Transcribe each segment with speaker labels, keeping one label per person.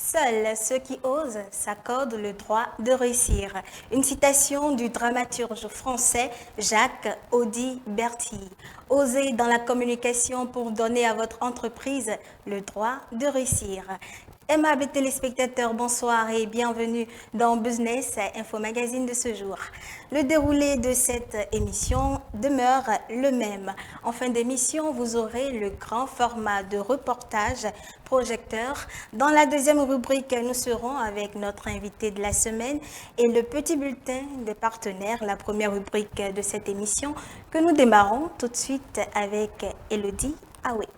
Speaker 1: Seuls ceux qui osent s'accordent le droit de réussir. Une citation du dramaturge français Jacques Audy-Berty. Osez dans la communication pour donner à votre entreprise le droit de réussir. Aimables téléspectateurs, bonsoir et bienvenue dans Business Info Magazine de ce jour. Le déroulé de cette émission demeure le même. En fin d'émission, vous aurez le grand format de reportage projecteur. Dans la deuxième rubrique, nous serons avec notre invité de la semaine et le petit bulletin des partenaires, la première rubrique de cette émission que nous démarrons tout de suite avec Elodie Aoué.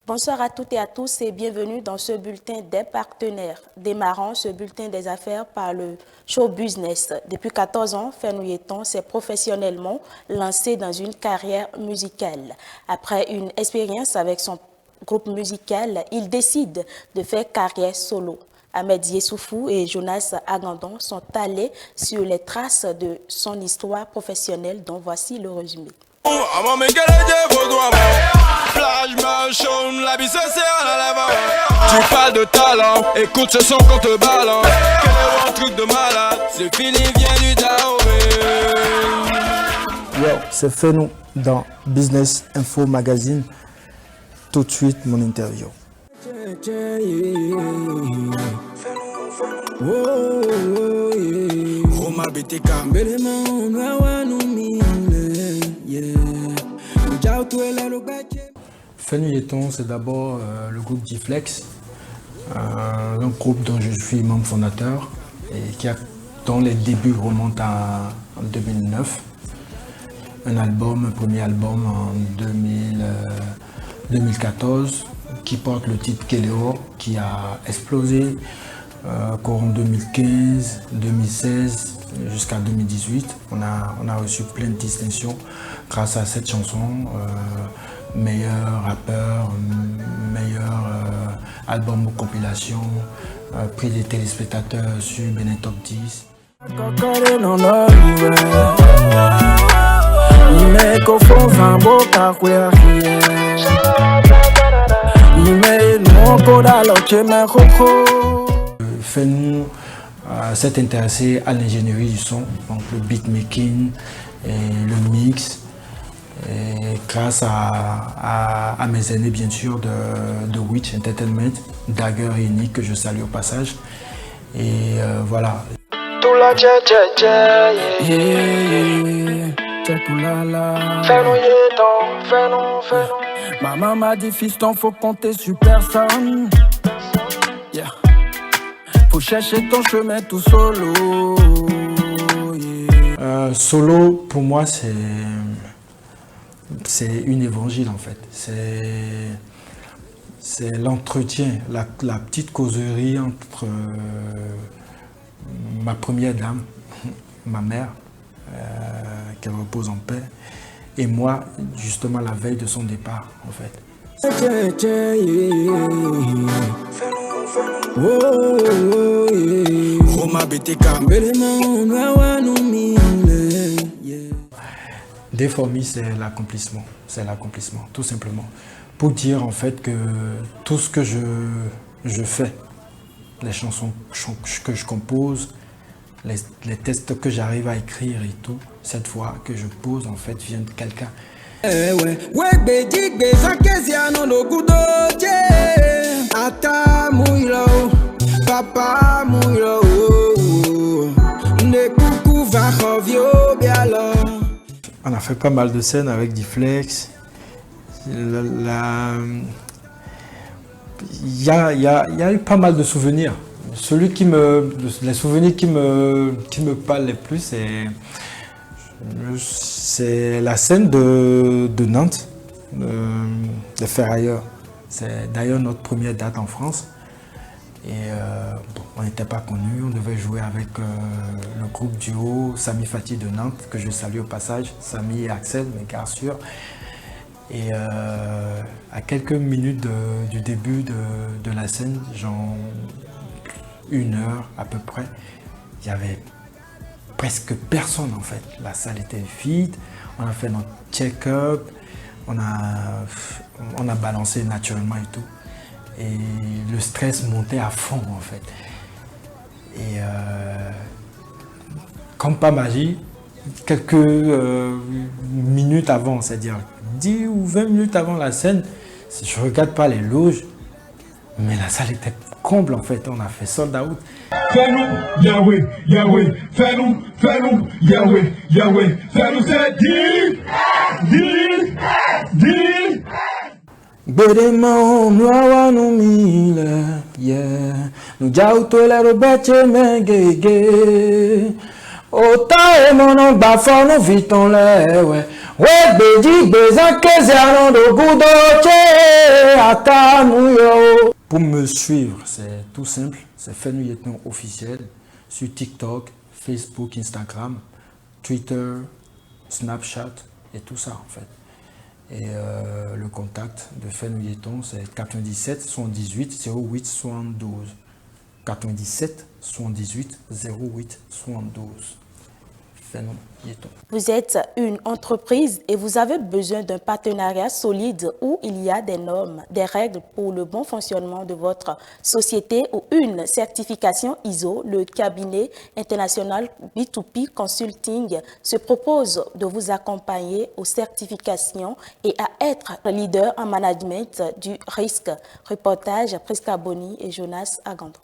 Speaker 2: Bonsoir à toutes et à tous et bienvenue dans ce bulletin des partenaires. Démarrons ce bulletin des affaires par le show business. Depuis 14 ans, Fenou Yeton s'est professionnellement lancé dans une carrière musicale. Après une expérience avec son groupe musical, il décide de faire carrière solo. Ahmed Yessoufou et Jonas Agandon sont allés sur les traces de son histoire professionnelle dont voici le résumé.
Speaker 3: Tu parles de talent, écoute ce son qu'on te balance. Quel est un truc de malade, c'est fini, vient du Dahomey.
Speaker 4: Yo, c'est Fenou dans Business Info Magazine. Tout de suite, mon interview. Fenou Yeton, c'est d'abord le groupe Diflex, un groupe dont je suis membre fondateur et dont les débuts remontent en 2009. Un premier album en 2014 qui porte le titre Kéléo, qui a explosé courant 2015, 2016 jusqu'à 2018. On a reçu plein de distinctions grâce à cette chanson. Meilleur rappeur, meilleur album ou compilation, prix des téléspectateurs sur Benet Top 10. Fenou s'est intéressé à l'ingénierie du son, donc le beatmaking et le mix. Et grâce à mes aînés bien sûr de Witch Entertainment, Dagger et Nick que je salue au passage. Et voilà.
Speaker 5: Maman m'a dit fiston faut compter sur personne. Yeah. Faut chercher ton chemin tout solo.
Speaker 4: Yeah. Solo pour moi c'est une évangile en fait. C'est l'entretien, la petite causerie entre ma première dame, ma mère, qu'elle repose en paix, et moi, justement la veille de son départ en fait. For me, c'est l'accomplissement, tout simplement. Pour dire en fait que tout ce que je fais, les chansons que je compose, les textes que j'arrive à écrire et tout, cette voix que je pose en fait vient de quelqu'un. On a fait pas mal de scènes avec Diflex. Il y a eu pas mal de souvenirs. Les souvenirs qui me parlent le plus, c'est la scène de Nantes, de Ferrailleur. C'est d'ailleurs notre première date en France. Et on n'était pas connus, on devait jouer avec le groupe duo Sami Fati de Nantes, que je salue au passage, Sami et Axel, mes gars sûrs. Et à quelques minutes du début de la scène, genre 1 heure à peu près, il n'y avait presque personne en fait. La salle était vide, on a fait notre check-up, on a balancé naturellement et tout. Et le stress montait à fond en fait. Et comme par magie, quelques minutes avant, c'est-à-dire 10 ou 20 minutes avant la scène, je ne regarde pas les loges, mais la salle était comble en fait, on a fait sold out.
Speaker 3: Fais-nous, Yahweh, Yahweh, fais-nous, Yahweh, Yahweh, fais-nous, c'est dis.
Speaker 4: Bedemon, Noawa no mile, yeah. No jauto la robeche mengege. Ota e mono bafo no viton le, ouais. Ouais, beji bezan keze alondo gudoche, ata muyo. Pour me suivre, c'est tout simple, c'est Fais-nous Yeton officiel sur TikTok, Facebook, Instagram, Twitter, Snapchat et tout ça en fait. Et le contact de Fais-nous Yeton, c'est 97 78 08 72. 97 78 08 72. Fais-nous Yeton.
Speaker 2: Vous êtes une entreprise et vous avez besoin d'un partenariat solide où il y a des normes, des règles pour le bon fonctionnement de votre société ou une certification ISO. Le cabinet international B2B Consulting se propose de vous accompagner aux certifications et à être leader en management du risque. Reportage Prisca Boni et Jonas Agandon.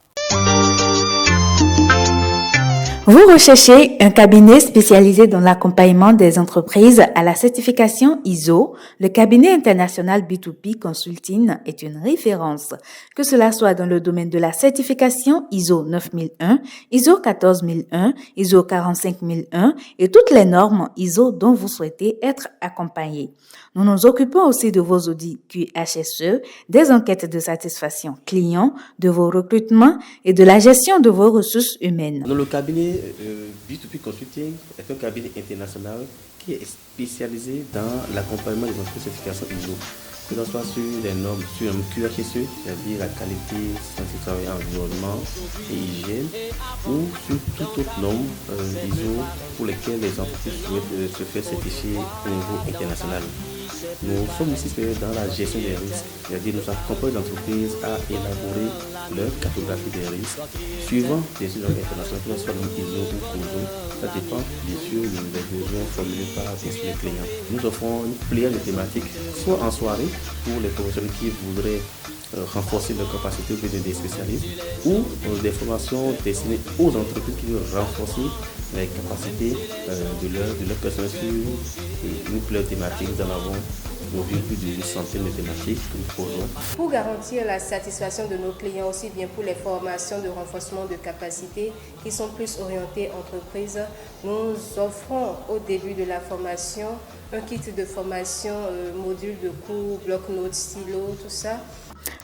Speaker 6: Vous recherchez un cabinet spécialisé dans l'accompagnement des entreprises à la certification ISO. Le cabinet international B2B Consulting est une référence, que cela soit dans le domaine de la certification ISO 9001, ISO 14001, ISO 45001 et toutes les normes ISO dont vous souhaitez être accompagné. Nous nous occupons aussi de vos audits QHSE, des enquêtes de satisfaction client, de vos recrutements et de la gestion de vos ressources humaines.
Speaker 7: Le cabinet B2B Consulting est un cabinet international qui est spécialisé dans l'accompagnement des entreprises de certification ISO, que ce soit sur les normes, sur un QHSE, c'est-à-dire la qualité, santé, travail, environnement et hygiène, ou sur toute autre norme ISO pour lesquelles les entreprises souhaitent se faire certifier au niveau international. Nous sommes aussi spécialisés dans la gestion des risques, c'est-à-dire nous accompagnons les entreprises à élaborer leur cartographie des risques, suivant des normes internationales, que ce soit le ISO ou COSO. Ça dépend bien sûr des besoins formulés par les clients. Nous offrons une pléiade de thématiques, soit en soirée pour les professionnels qui voudraient renforcer leurs capacités auprès des spécialistes, ou des formations destinées aux entreprises qui veulent renforcer les capacités de leur personnel sur une pléiade thématique. Nous en avons plus d'une centaine de thématiques que nous posons.
Speaker 8: Pour garantir la satisfaction de nos clients, aussi bien pour les formations de renforcement de capacités qui sont plus orientées entreprises, nous offrons au début de la formation un kit de formation, module de cours, bloc-notes, stylo, tout ça.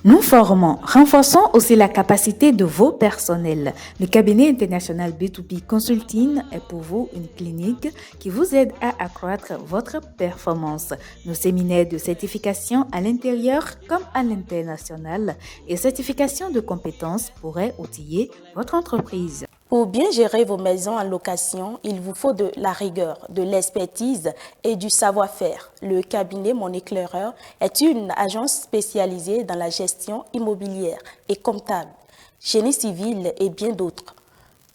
Speaker 6: Nous renforçons aussi la capacité de vos personnels. Le cabinet international B2B Consulting est pour vous une clinique qui vous aide à accroître votre performance. Nos séminaires de certification à l'intérieur comme à l'international et certification de compétences pourraient outiller votre entreprise.
Speaker 2: Pour bien gérer vos maisons en location, il vous faut de la rigueur, de l'expertise et du savoir-faire. Le cabinet Mon Éclaireur est une agence spécialisée dans la gestion immobilière et comptable, génie civil et bien d'autres.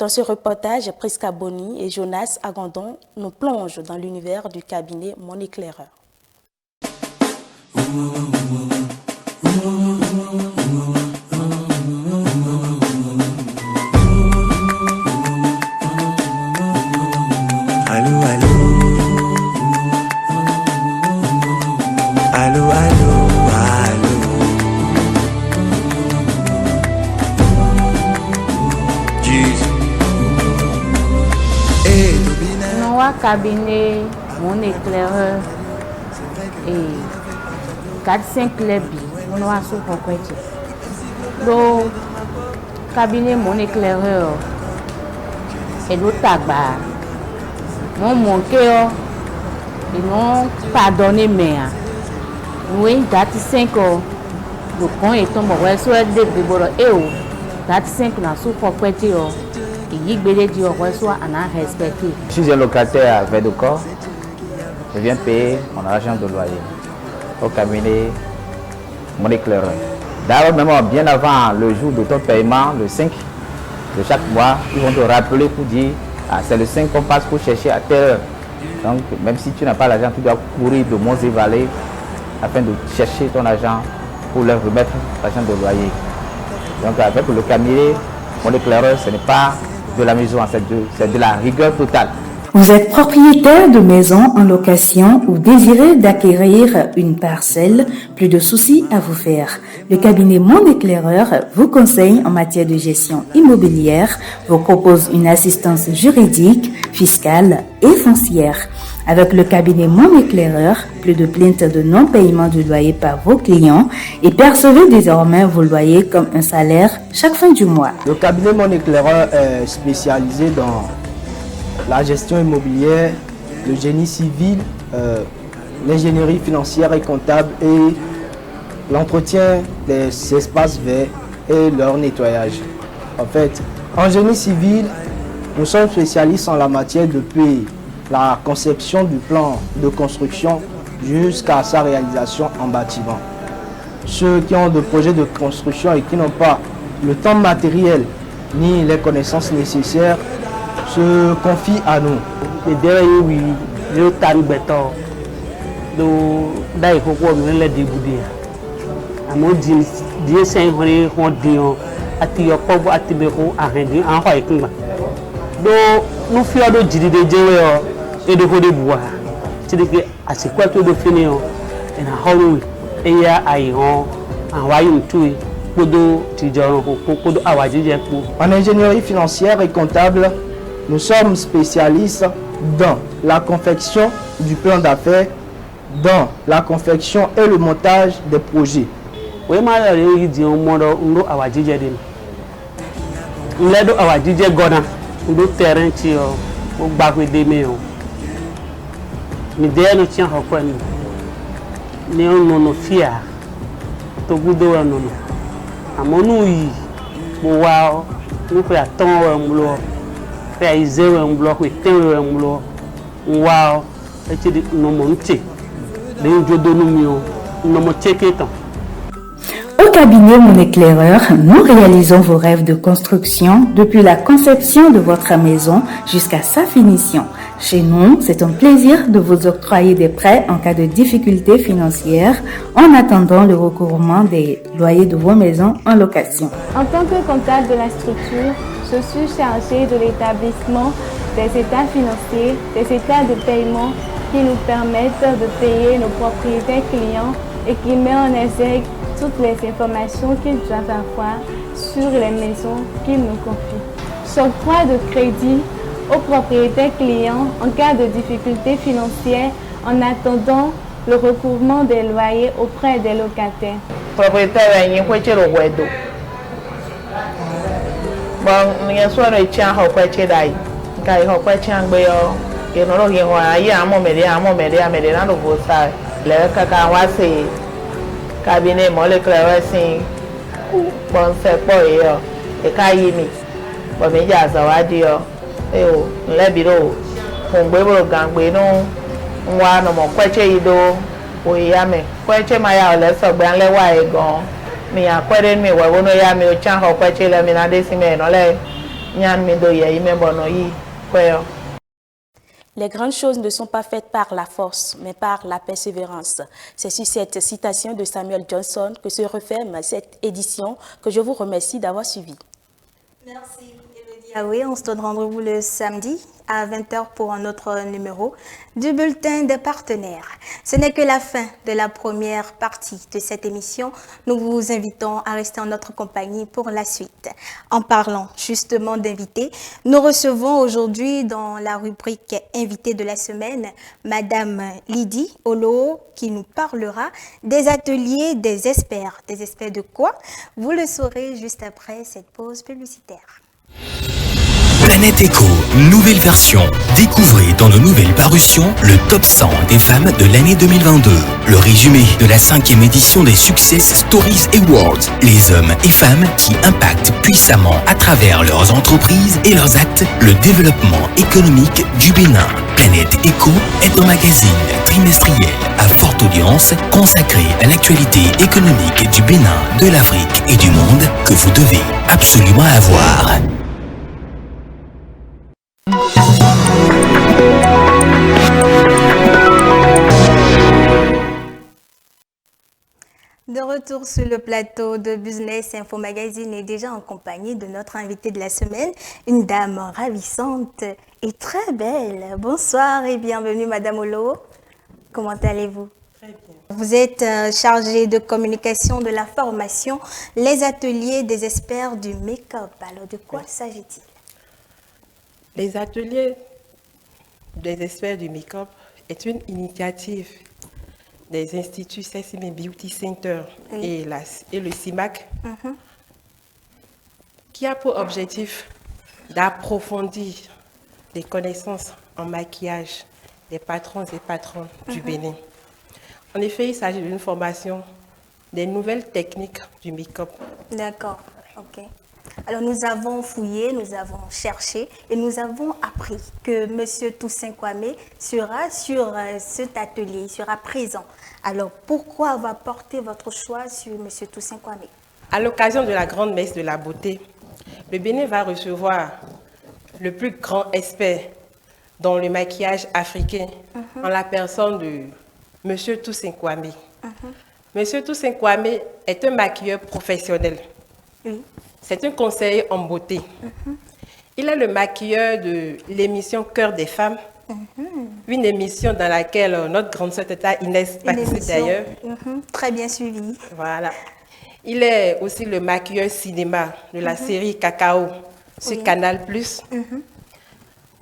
Speaker 2: Dans ce reportage, Prisca Boni et Jonas Agandon nous plongent dans l'univers du cabinet Mon Éclaireur.
Speaker 9: Allô, allô. Allô, allô, allô. Jesus.
Speaker 10: Noa cabinet, Mon Éclaireur et 4-5 clubs, on a sous propriété. Le cabinet Mon Éclaireur et le tabac. Mon manqué, ils n'ont pas donné mais oui, date 5 ans. Le con est tombé, ouais, soit des bébés et oh, date 5 ans sous propriété.
Speaker 11: Je suis un locataire à Verdocor. Je viens payer mon argent de loyer au cabinet mon éclaireur. D'ailleurs, même bien avant le jour de ton paiement, le 5 de chaque mois, ils vont te rappeler pour dire c'est le 5 qu'on passe pour chercher à telle heure. Donc, même si tu n'as pas l'argent, tu dois courir de monts et vallées afin de chercher ton argent pour leur remettre l'argent de loyer. Donc, avec le cabinet mon éclaireur, ce n'est pas de la maison, c'est de la rigueur totale.
Speaker 6: Vous êtes propriétaire de maison en location ou désirez d'acquérir une parcelle, plus de soucis à vous faire. Le cabinet Mon Éclaireur vous conseille en matière de gestion immobilière, vous propose une assistance juridique, fiscale et foncière. Avec le cabinet Mon Éclaireur, plus de plaintes de non-paiement de loyer par vos clients et percevez désormais vos loyers comme un salaire chaque fin du mois.
Speaker 12: Le cabinet Mon Éclaireur est spécialisé dans la gestion immobilière, le génie civil, l'ingénierie financière et comptable et l'entretien des espaces verts et leur nettoyage. En fait, en génie civil, nous sommes spécialistes en la matière depuis la conception du plan de construction jusqu'à sa réalisation en bâtiment. Ceux qui ont des projets de construction et qui n'ont pas le temps matériel ni les connaissances nécessaires se confient à nous. En ingénierie financière et comptable, nous sommes spécialistes dans la confection du plan d'affaires, dans la confection et le montage des projets.
Speaker 6: Au cabinet Mon Éclaireur, nous réalisons vos rêves de construction depuis la conception de votre maison jusqu'à sa finition. Chez nous, c'est un plaisir de vous octroyer des prêts en cas de difficultés financières en attendant le recouvrement des loyers de vos maisons en location.
Speaker 13: En tant que comptable de la structure, je suis chargée de l'établissement des états financiers, des états de paiement qui nous permettent de payer nos propriétaires clients et qui met en exergue toutes les informations qu'ils doivent avoir sur les maisons qu'ils nous confient. Octroi de crédit aux propriétaires clients en cas de difficultés financières en attendant le recouvrement des loyers auprès des locataires.
Speaker 14: Cabinet Mon Éclaireur sin bon fait pour yo e kayimi bo mi ja zawadi yo e o le biro fun gbe bro gangbe no nwa no mo kweche ido o ya me kweche ma ya le so gbe anle wa e gan mi akwere mi we wono ya mi o chan ho kweche le mi na de si me no le nyan mi do ye ime bono yi kweyo.
Speaker 2: Les grandes choses ne sont pas faites par la force, mais par la persévérance. C'est sur cette citation de Samuel Johnson que se referme cette édition que je vous remercie d'avoir suivi.
Speaker 1: Merci Elodie Aoué. On se donne rendez-vous le samedi à 20h pour un autre numéro du bulletin des partenaires. Ce n'est que la fin de la première partie de cette émission. Nous vous invitons à rester en notre compagnie pour la suite. En parlant justement d'invités, nous recevons aujourd'hui dans la rubrique Invité de la semaine, Madame Lydie Olo qui nous parlera des ateliers des experts. Des experts de quoi? Vous le saurez juste après cette pause publicitaire.
Speaker 15: Planète Éco, nouvelle version. Découvrez dans nos nouvelles parutions le top 100 des femmes de l'année 2022. Le résumé de la 5e édition des Success Stories Awards. Les hommes et femmes qui impactent puissamment à travers leurs entreprises et leurs actes le développement économique du Bénin. Planète Éco est un magazine trimestriel à forte audience consacré à l'actualité économique du Bénin, de l'Afrique et du monde que vous devez absolument avoir.
Speaker 1: De retour sur le plateau de Business Info Magazine et déjà en compagnie de notre invitée de la semaine, une dame ravissante et très belle. Bonsoir et bienvenue Madame Olo. Comment allez-vous?
Speaker 16: Très bien.
Speaker 1: Vous êtes chargée de communication de la formation, les ateliers des experts du make-up. Alors de quoi s'agit-il?
Speaker 16: Les ateliers des experts du make-up est une initiative des instituts Sesame Beauty Center et le CIMAC qui a pour objectif d'approfondir les connaissances en maquillage des patrons et patronnes du Bénin. En effet, il s'agit d'une formation des nouvelles techniques du make-up.
Speaker 1: D'accord, ok. Alors nous avons fouillé, nous avons cherché et nous avons appris que M. Toussaint Kwame sera sur cet atelier, il sera présent. Alors pourquoi va porter votre choix sur M. Toussaint Kwame?
Speaker 16: À l'occasion de la grande messe de la beauté, le Bénin va recevoir le plus grand expert dans le maquillage africain en la personne de M. Toussaint Kwame. M. Toussaint Kwame est un maquilleur professionnel.
Speaker 1: Oui.
Speaker 16: C'est un conseiller en beauté. Il est le maquilleur de l'émission Cœur des femmes, une émission dans laquelle notre grande sœur Tata Inès participe d'ailleurs.
Speaker 1: Très bien suivi.
Speaker 16: Voilà. Il est aussi le maquilleur cinéma de la série Cacao sur Canal+.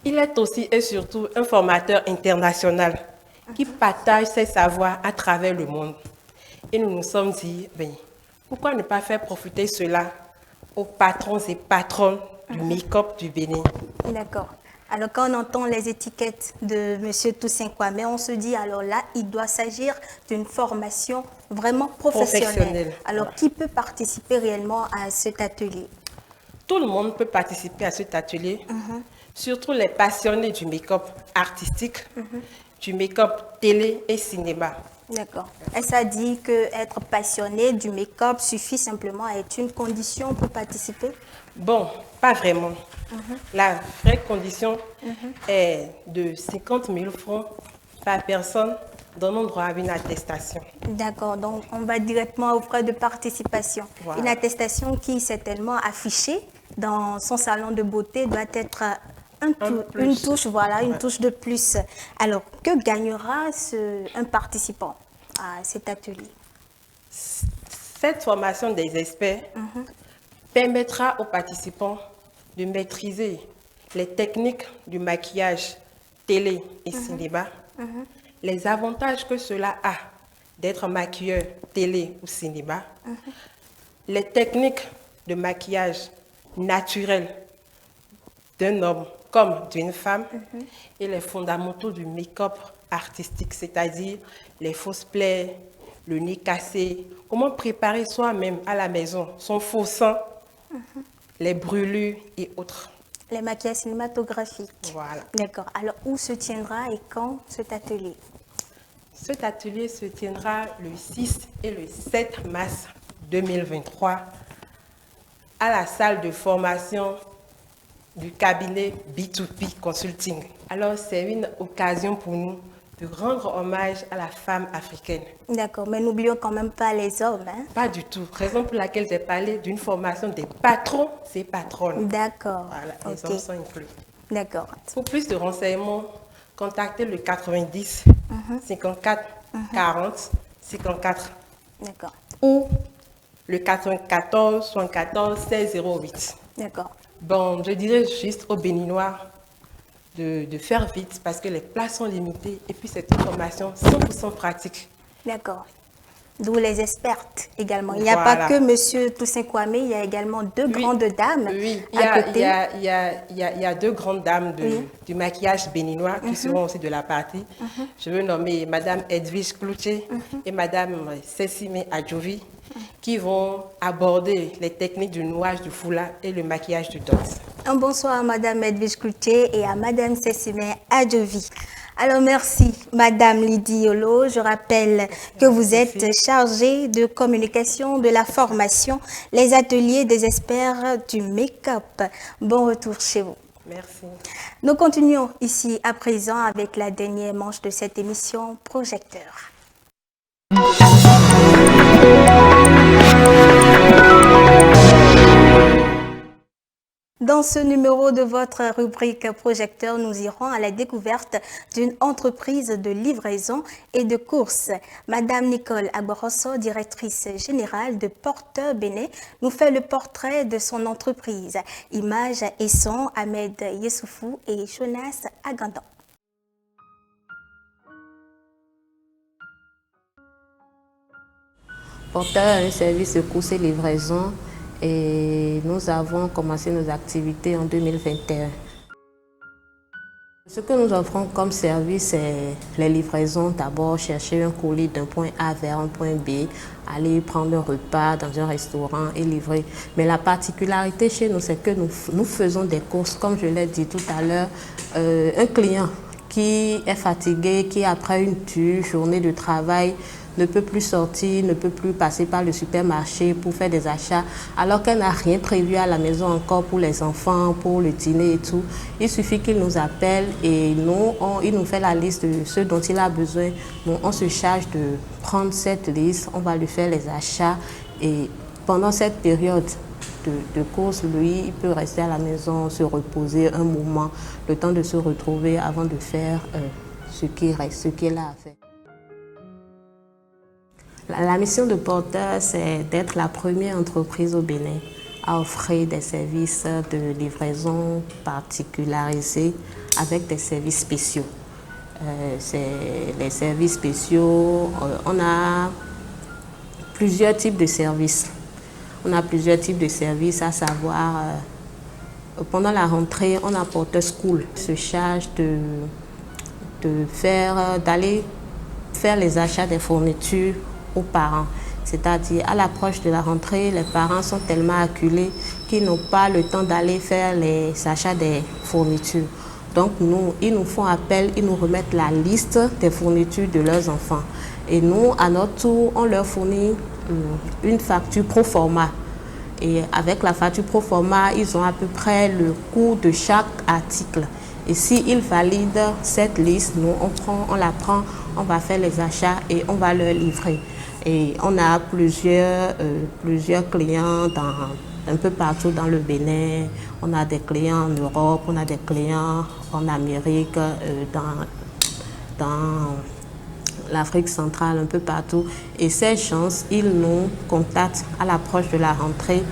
Speaker 16: Il est aussi et surtout un formateur international qui partage ses savoirs à travers le monde. Et nous nous sommes dit, pourquoi ne pas faire profiter cela aux patrons et patronnes du make-up du Bénin?
Speaker 1: D'accord. Alors quand on entend les étiquettes de M. Toussaint Kwame, on se dit alors là, il doit s'agir d'une formation vraiment professionnelle. Alors qui peut participer réellement à cet atelier?
Speaker 16: Tout le monde peut participer à cet atelier, surtout les passionnés du make-up artistique, du make-up télé et cinéma.
Speaker 1: D'accord. Est-ce à dire qu'être passionné du make-up suffit simplement à être une condition pour participer?
Speaker 16: Bon, pas vraiment. La vraie condition est de 50 000 francs par personne donnant droit à une attestation.
Speaker 1: D'accord, donc on va directement aux frais de participation. Voilà. Une attestation qui certainement affichée dans son salon de beauté doit être une touche, voilà, une touche de plus. Alors, que gagnera un participant à cet atelier?
Speaker 16: Cette formation des experts permettra aux participants de maîtriser les techniques du maquillage télé et cinéma, les avantages que cela a d'être maquilleur télé ou cinéma, les techniques de maquillage naturel d'un homme comme d'une femme et les fondamentaux du make-up artistique, c'est-à-dire les fausses plaies, le nez cassé, comment préparer soi-même à la maison son faux sang, les brûlures et autres.
Speaker 1: Les maquillages cinématographiques.
Speaker 16: Voilà.
Speaker 1: D'accord. Alors, où se tiendra et quand cet atelier?
Speaker 16: Cet atelier se tiendra le 6 et le 7 mars 2023 à la salle de formation du cabinet B2P Consulting. Alors, c'est une occasion pour nous de rendre hommage à la femme africaine.
Speaker 1: D'accord, mais n'oublions quand même pas les hommes. Hein?
Speaker 16: Pas du tout. Raison pour laquelle j'ai parlé d'une formation des patrons et patronnes.
Speaker 1: D'accord.
Speaker 16: Voilà, les hommes sont inclus.
Speaker 1: D'accord.
Speaker 16: Pour plus de renseignements, contactez le 90 54 40 54.
Speaker 1: D'accord.
Speaker 16: Ou le 94 74 16 08.
Speaker 1: D'accord.
Speaker 16: Bon, je dirais juste aux Béninois de faire vite parce que les places sont limitées et puis c'est une formation 100% pratique.
Speaker 1: D'accord. D'où les expertes également. Il n'y a pas que Monsieur Toussaint Kwame, il y a également deux grandes dames à côté.
Speaker 16: Il y a deux grandes dames du maquillage béninois qui seront aussi de la partie. Je veux nommer Madame Edwige Cloutier et Madame Sessime Adjovi qui vont aborder les techniques du nouage du foulard et le maquillage du dot.
Speaker 1: Un bonsoir à Madame Edwige Cloutier et à Madame Sessime Adjovi. Alors merci Madame Lydie Yolo. Je rappelle que vous êtes chargée de communication de la formation, les ateliers des experts du make-up. Bon retour chez vous.
Speaker 16: Merci.
Speaker 1: Nous continuons ici à présent avec la dernière manche de cette émission Projecteur. Dans ce numéro de votre rubrique Projecteur, nous irons à la découverte d'une entreprise de livraison et de courses. Madame Nicole Agboroso, directrice générale de Porteur Bénin, nous fait le portrait de son entreprise. Images et sons, Ahmed Yessoufou et Jonas Agandan.
Speaker 17: Porteur est un service de courses et livraison. Et nous avons commencé nos activités en 2021. Ce que nous offrons comme service, c'est les livraisons. D'abord, chercher un colis d'un point A vers un point B, aller prendre un repas dans un restaurant et livrer. Mais la particularité chez nous, c'est que nous faisons des courses. Comme je l'ai dit tout à l'heure, un client qui est fatigué, qui après une dure journée de travail, ne peut plus sortir, ne peut plus passer par le supermarché pour faire des achats, alors qu'elle n'a rien prévu à la maison encore pour les enfants, pour le dîner et tout. Il suffit qu'il nous appelle et il nous fait la liste de ce dont il a besoin. Nous, on se charge de prendre cette liste, on va lui faire les achats et pendant cette période de course, lui, il peut rester à la maison, se reposer un moment, le temps de se retrouver avant de faire ce qu'il a à faire. La mission de Porteur, c'est d'être la première entreprise au Bénin à offrir des services de livraison particularisés avec des services spéciaux. Les services spéciaux, on a plusieurs types de services. On a plusieurs types de services, à savoir, pendant la rentrée, on a Porteur School, se charge d'aller faire les achats des fournitures aux parents. C'est-à-dire, à l'approche de la rentrée, les parents sont tellement acculés qu'ils n'ont pas le temps d'aller faire les achats des fournitures. Donc, ils nous font appel, ils nous remettent la liste des fournitures de leurs enfants. Et nous, à notre tour, on leur fournit une facture pro forma. Et avec la facture pro forma, ils ont à peu près le coût de chaque article. Et s'ils valident cette liste, nous, on la prend, on va faire les achats et on va leur livrer. Et on a plusieurs clients un peu partout dans le Bénin. On a des clients en Europe, on a des clients en Amérique, dans l'Afrique centrale, un peu partout. Et ces gens, ils nous contactent à l'approche de la rentrée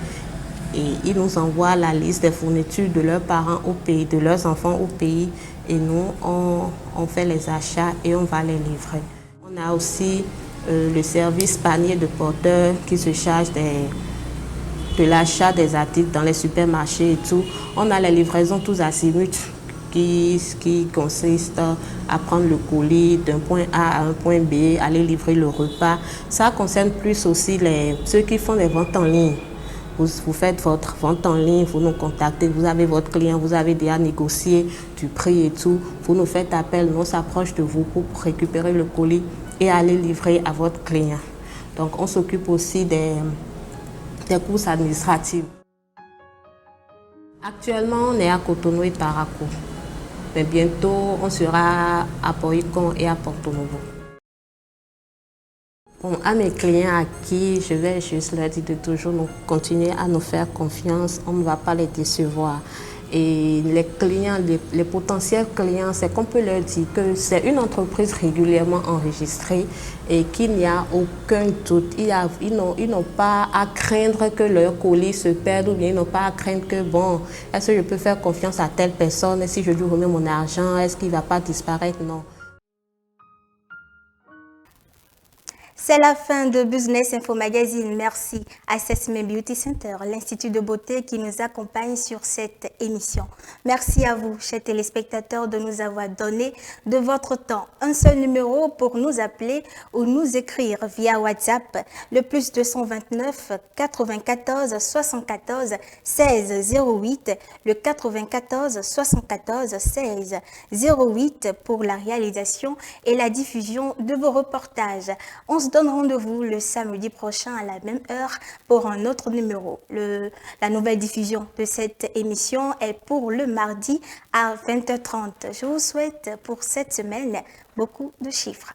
Speaker 17: et ils nous envoient la liste des fournitures de leurs parents au pays, de leurs enfants au pays. Et nous, on fait les achats et on va les livrer. On a aussi le service panier de Porteur qui se charge de l'achat des articles dans les supermarchés et tout. On a les livraisons tous azimuts qui consistent à prendre le colis d'un point A à un point B, aller livrer le repas. Ça concerne plus aussi ceux qui font des ventes en ligne. Vous faites votre vente en ligne, vous nous contactez, vous avez votre client, vous avez déjà négocié du prix et tout. Vous nous faites appel, nous on s'approche de vous pour récupérer le colis et aller livrer à votre client. Donc on s'occupe aussi des courses administratives. Actuellement, on est à Cotonou et Parakou. Mais bientôt, on sera à Poïcon et à Porto Novo. Bon, à mes clients à qui je vais juste leur dire de toujours continuer à nous faire confiance, on ne va pas les décevoir. Et les clients, les potentiels clients, c'est qu'on peut leur dire que c'est une entreprise régulièrement enregistrée et qu'il n'y a aucun doute. Ils n'ont pas à craindre que leur colis se perde ou bien ils n'ont pas à craindre que, bon, est-ce que je peux faire confiance à telle personne et si je lui remets mon argent, est-ce qu'il ne va pas disparaître? Non.
Speaker 1: C'est la fin de Business Info Magazine. Merci à Sesame Beauty Center, l'Institut de beauté qui nous accompagne sur cette émission. Merci à vous, chers téléspectateurs, de nous avoir donné de votre temps. Un seul numéro pour nous appeler ou nous écrire via WhatsApp, le plus 229 94 74 16 08, le 94 74 16 08 pour la réalisation et la diffusion de vos reportages. On se donne rendez-vous le samedi prochain à la même heure pour un autre numéro. La nouvelle diffusion de cette émission est pour le mardi à 20h30. Je vous souhaite pour cette semaine beaucoup de chiffres.